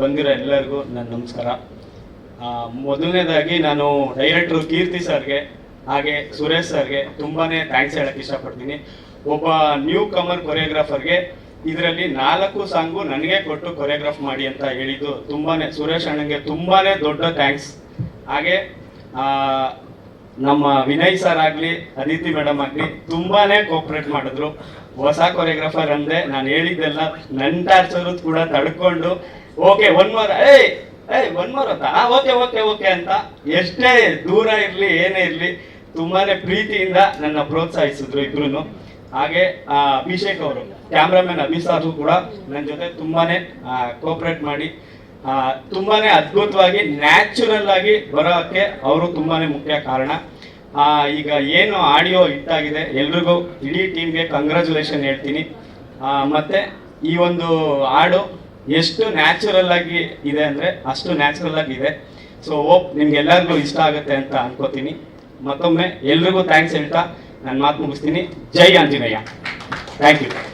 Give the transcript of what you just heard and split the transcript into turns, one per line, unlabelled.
ಬಂದಿರೋ ಎಲ್ಲರಿಗೂ ನನ್ನ ನಮಸ್ಕಾರ. ಮೊದಲನೇದಾಗಿ ನಾನು ಡೈರೆಕ್ಟ್ರು ಕೀರ್ತಿ ಸರ್ಗೆ ಹಾಗೆ ಸುರೇಶ್ ಸರ್ಗೆ ತುಂಬಾ ಥ್ಯಾಂಕ್ಸ್ ಹೇಳಕ್ಕೆ ಇಷ್ಟಪಡ್ತೀನಿ. ಒಬ್ಬ ನ್ಯೂ ಕಮರ್ ಕೊರಿಯೋಗ್ರಾಫರ್ಗೆ ಇದರಲ್ಲಿ 4 ಸಾಂಗು ನನಗೆ ಕೊಟ್ಟು ಕೊರಿಯೋಗ್ರಾಫ್ ಮಾಡಿ ಅಂತ ಹೇಳಿದ್ದು ಸುರೇಶ್ ಅಣ್ಣಂಗೆ ತುಂಬಾ ದೊಡ್ಡ ಥ್ಯಾಂಕ್ಸ್. ಹಾಗೆ ನಮ್ಮ ವಿನಯ್ ಸರ್ ಆಗಲಿ ಅದಿತಿ ಮೇಡಮ್ ಆಗಲಿ ತುಂಬಾ ಕೋಆಪ್ರೇಟ್ ಮಾಡಿದ್ರು. ಹೊಸ ಕೊರಿಯೋಗ್ರಾಫರ್ ಅಂದೆ ನಾನು ಹೇಳಿದ್ದೆಲ್ಲ ನನ್ನ ಟಾರ್ಚರು ಕೂಡ ತಡ್ಕೊಂಡು ಓಕೆ 1 ಮೋರ್ ಏಯ್ 1 ಮೋರ್ ಅಂತ ಓಕೆ ಓಕೆ ಓಕೆ ಅಂತ ಎಷ್ಟೇ ದೂರ ಇರಲಿ ಏನೇ ಇರಲಿ ತುಂಬಾ ಪ್ರೀತಿಯಿಂದ ನನ್ನ ಪ್ರೋತ್ಸಾಹಿಸಿದ್ರು ಇಬ್ರು. ಹಾಗೆ ಅಭಿಷೇಕ್ ಅವರು ಕ್ಯಾಮ್ರಾಮನ್ ಅಭಿಸಾರು ಕೂಡ ನನ್ನ ಜೊತೆ ತುಂಬಾ ಕೋಆಪ್ರೇಟ್ ಮಾಡಿ ತುಂಬಾ ಅದ್ಭುತವಾಗಿ ನ್ಯಾಚುರಲ್ ಆಗಿ ಬರೋಕ್ಕೆ ಅವರು ತುಂಬಾ ಮುಖ್ಯ ಕಾರಣ. ಈಗ ಏನು ಆಡಿಯೋ ಹಿಟ್ಟಾಗಿದೆ ಎಲ್ರಿಗೂ ಇಡೀ ಟೀಮ್ಗೆ ಕಂಗ್ರ್ಯಾಚುಲೇಷನ್ ಹೇಳ್ತೀನಿ. ಮತ್ತು ಈ ಒಂದು ಹಾಡು ಎಷ್ಟು ನ್ಯಾಚುರಲ್ ಆಗಿ ಇದೆ ಅಂದರೆ ಅಷ್ಟು ನ್ಯಾಚುರಲ್ ಆಗಿದೆ. ಸೊ ಹೋಪ್ ನಿಮ್ಗೆಲ್ಲರಿಗೂ ಇಷ್ಟ ಆಗುತ್ತೆ ಅಂತ ಅನ್ಕೋತೀನಿ. ಮತ್ತೊಮ್ಮೆ ಎಲ್ರಿಗೂ ಥ್ಯಾಂಕ್ಸ್ ಹೇಳ್ತಾ ನನ್ನ ಮಾತು ಮುಗಿಸ್ತೀನಿ. ಜೈ ಆಂಜನೇಯ. Thank you
sir.